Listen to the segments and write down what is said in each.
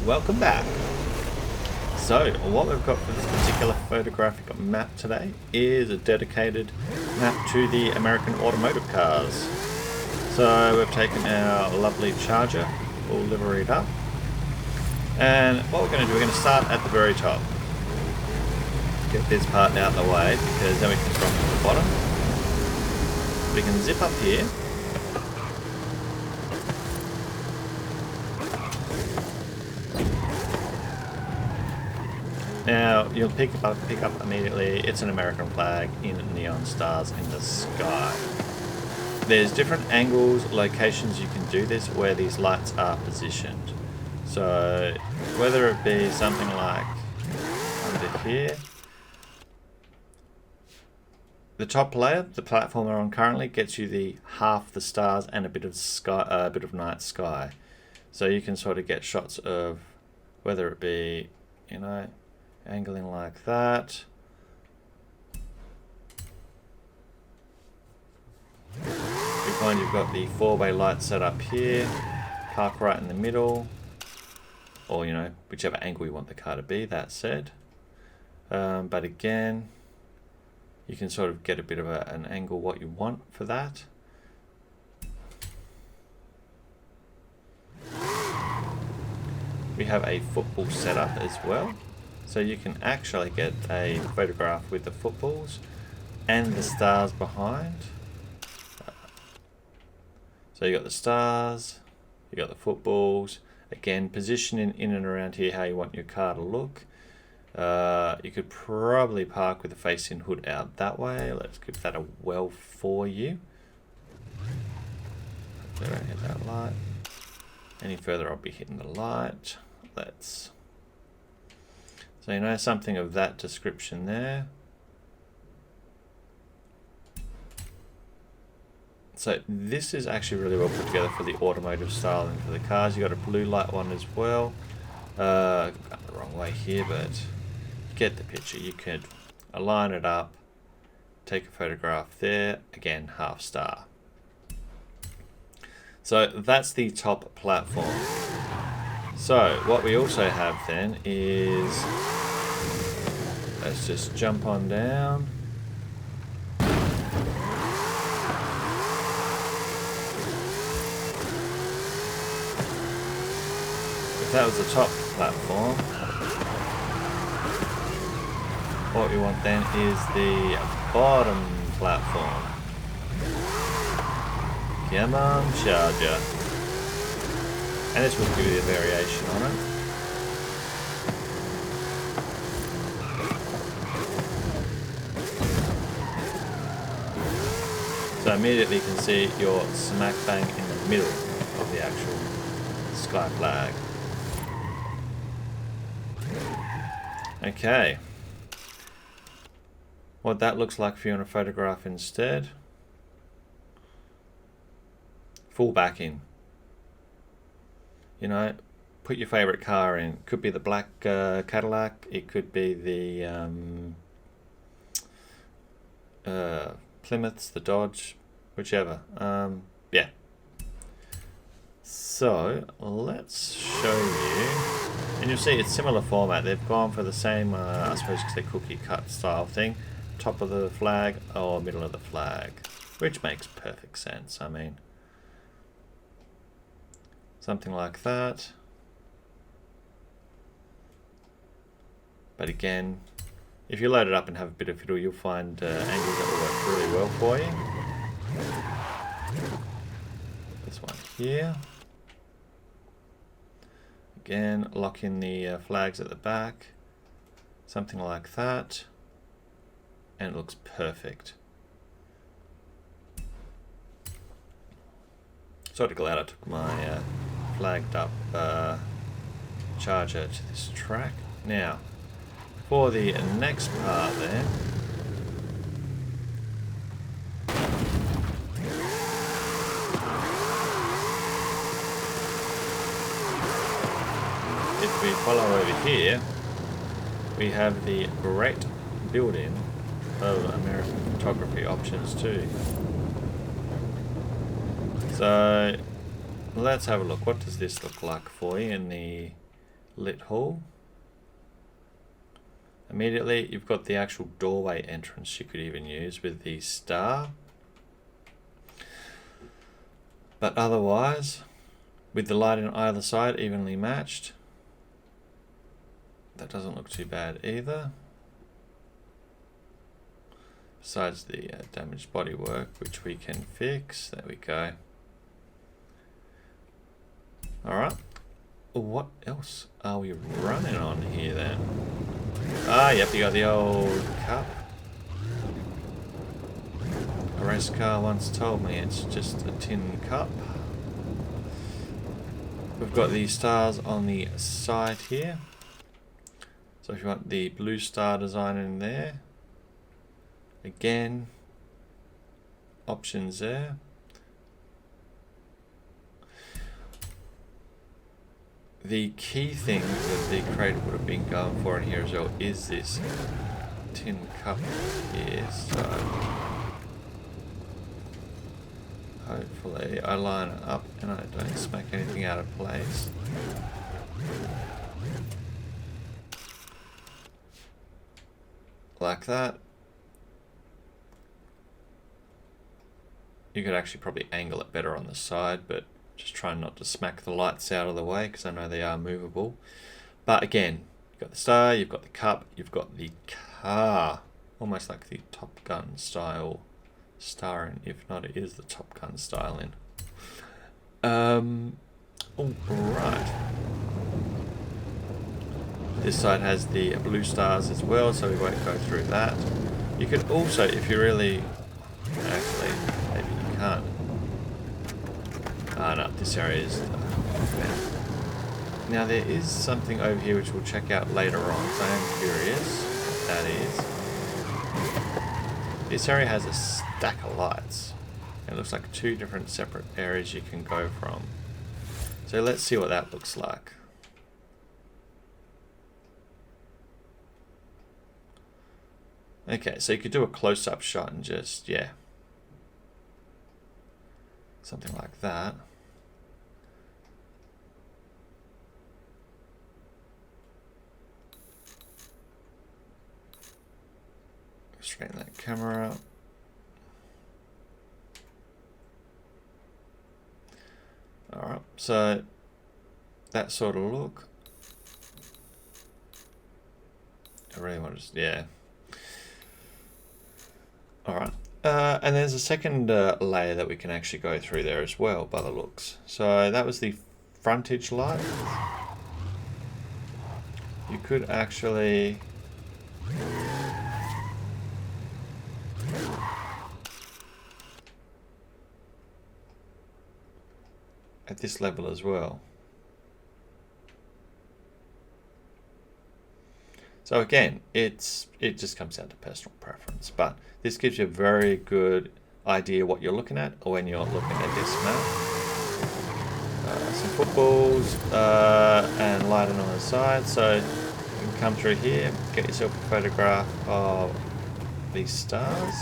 Welcome back. So what we've got for this particular photographic map today is a dedicated map to the American automotive cars. So we've taken our lovely Charger, all liveried up, and what we're going to do, we're going to start at the very top. Get this part out of the way because then we can drop to the bottom. We can zip up here. Now, you'll pick up immediately, it's an American flag in neon stars in the sky. There's different angles, locations you can do this where these lights are positioned. So, whether it be something like under here, the top layer, the platform we're on currently, gets you the half the stars and a bit of sky, a bit of night sky. So you can sort of get shots of whether it be, you know, angling like that. You find you've got the four-way light set up here, park right in the middle, or you know, whichever angle you want the car to be, that said. But again, you can sort of get a bit of an angle what you want for that. We have a football setup as well. So you can actually get a photograph with the footballs and the stars behind. So you got the stars, you got the footballs. Again, positioning in and around here how you want your car to look. You could probably park with the facing hood out that way. Let's give that a whirl for you. Hopefully I don't hit that light. Any further I'll be hitting the light. So you know, something of that description there. So this is actually really well put together for the automotive styling for the cars. You got a blue light one as well. Got the wrong way here, but get the picture. You could align it up, take a photograph there. Again, half star. So that's the top platform. So what we also have then is, let's just jump on down. If that was the top platform, what we want then is the bottom platform. Come on, Charger. And this will give you a variation on it. So immediately you can see you're smack bang in the middle of the actual sky flag. Okay. What that looks like for you on a photograph instead. Full backing. You know, put your favorite car in. Could be the black Cadillac. It could be the Plymouths, the Dodge, whichever. Yeah. So let's show you, and you'll see it's similar format. They've gone for the same, I suppose, because they're cookie cut style thing. Top of the flag or middle of the flag, which makes perfect sense. I mean, something like that. But again, if you load it up and have a bit of fiddle, you'll find angles that will work really well for you. This one here. Again, lock in the flags at the back. Something like that. And it looks perfect. Sort of glad I took my flagged up Charger to this track. Now, for the next part there, if we follow over here, we have the great build-in of American photography options too. So let's have a look. What does this look like for you in the lit hall. Immediately you've got the actual doorway entrance you could even use with the star. But otherwise, with the lighting on either side evenly matched, that doesn't look too bad either. Besides the damaged bodywork, which we can fix. There we go. Alright. What else are we running on here then? Ah, yep, you got the old cup. A race car once told me it's just a tin cup. We've got the stars on the side here. So if you want the blue star design in there, again, options there. The key thing that the creator would have been going for in here as well is this tin cup here. So hopefully I line it up and I don't smack anything out of place. Like that. You could actually probably angle it better on the side, but just try not to smack the lights out of the way because I know they are movable. But again, you've got the star, you've got the cup, you've got the car. Almost like the Top Gun style starring. If not, it is the Top Gun styling. Alright. This side has the blue stars as well, so we won't go through that. You could also, if you really... Actually, maybe you can't. Ah, no, this area is now there is something over here which we'll check out later on, so I am curious what that is. This area has a stack of lights. It looks like two different separate areas you can go from. So let's see what that looks like. Okay, so you could do a close-up shot and just, yeah. Something like that. Straighten that camera up. Alright, so that sort of look. I really want to, yeah. Alright. And there's a second layer that we can actually go through there as well by the looks. So that was the frontage light. You could actually at this level as well. So again, it just comes down to personal preference, but this gives you a very good idea what you're looking at when you're looking at this map. Some footballs and lighting on the side, so you can come through here, get yourself a photograph of these stars.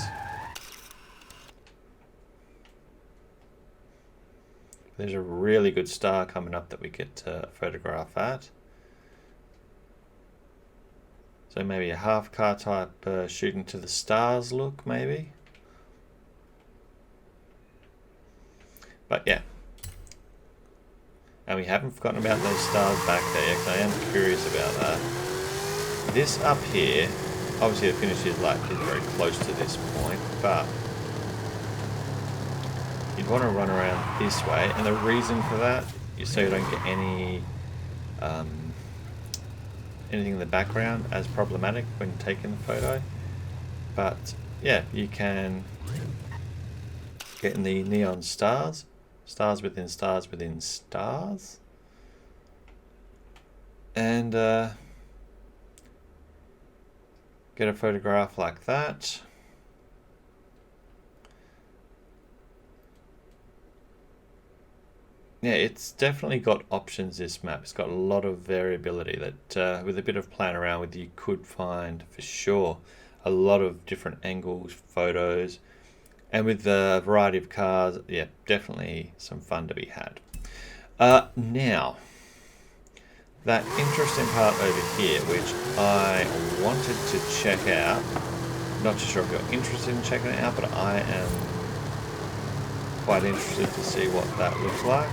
There's a really good star coming up that we get to photograph at. So maybe a half car type shooting to the stars look, maybe. But yeah. And we haven't forgotten about those stars back there, because I am curious about that. This up here, obviously the finish is like is very close to this point, but you'd want to run around this way, and the reason for that is so you don't get any anything in the background as problematic when taking the photo. But yeah, you can get in the neon stars, stars within stars within stars, and get a photograph like that. Yeah, it's definitely got options, this map. It's got a lot of variability that with a bit of playing around with you could find for sure a lot of different angles, photos, and with the variety of cars, yeah, definitely some fun to be had. Now, that interesting part over here, which I wanted to check out. Not too sure if you're interested in checking it out, but I am quite interested to see what that looks like,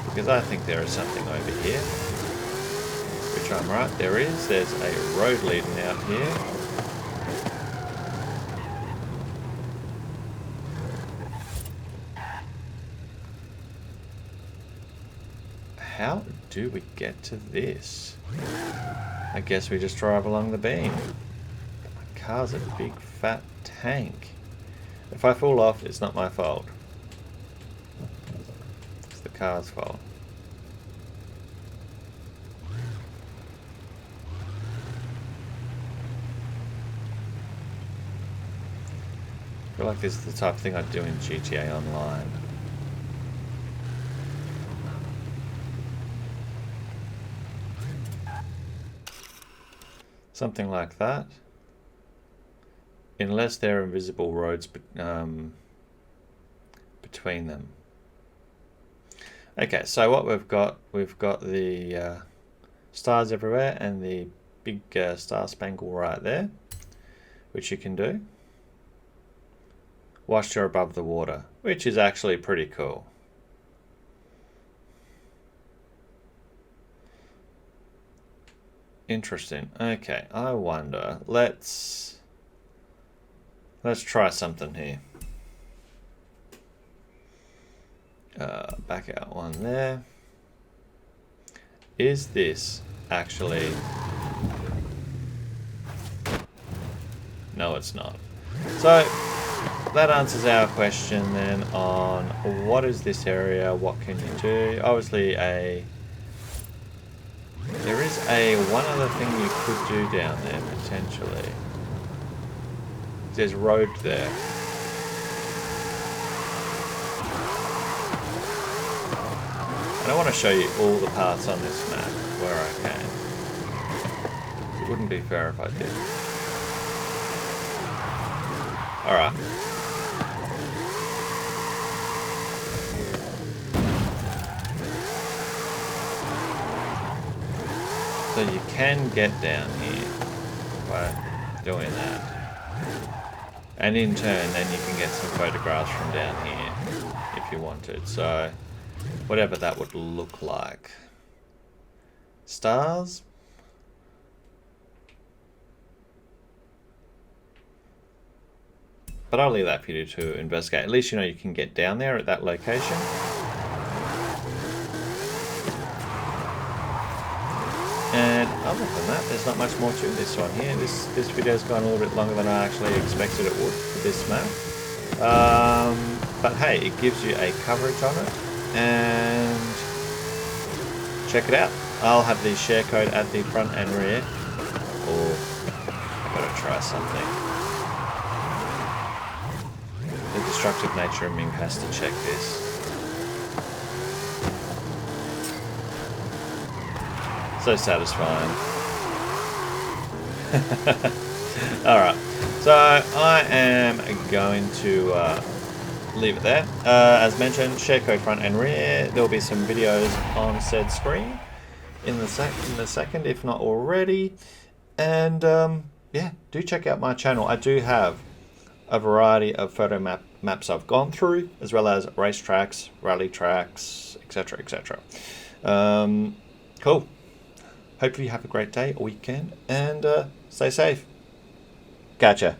because I think there is something over here, which I'm right, there is. There's a road leading out here. How do we get to this? I guess we just drive along the beam. My car's a big fat tank. If I fall off, it's not my fault. It's the car's fault. I feel like this is the type of thing I'd do in GTA Online. Something like that. Unless there are invisible roads between them. Okay, so what we've got the stars everywhere and the big star spangle right there, which you can do whilst you're above the water, which is actually pretty cool. Interesting. Okay, I wonder. Let's try something here. Back out one there. Is this actually... No, it's not. So that answers our question then on what is this area, what can you do. Obviously there is one other thing you could do down there potentially. There's road there. And I want to show you all the parts on this map where I can. It wouldn't be fair if I did. Alright. So you can get down here by doing that. And in turn, then you can get some photographs from down here if you wanted. So whatever that would look like. Stars? But I'll leave that for you to investigate. At least you know you can get down there at that location. And other than that, there's not much more to this one here. This video's gone a little bit longer than I actually expected it would for this map. But hey, it gives you a coverage on it. And check it out. I'll have the share code at the front and rear. Oh, I've got to try something. The destructive nature of Ming has to check this. So satisfying. Alright, so I am going to leave it there. As mentioned, share code front and rear. There will be some videos on said screen in the second, if not already. And yeah, do check out my channel. I do have a variety of photo maps I've gone through, as well as racetracks, rally tracks, etc., etc. Cool. Hopefully you have a great day or weekend, and stay safe. Gotcha.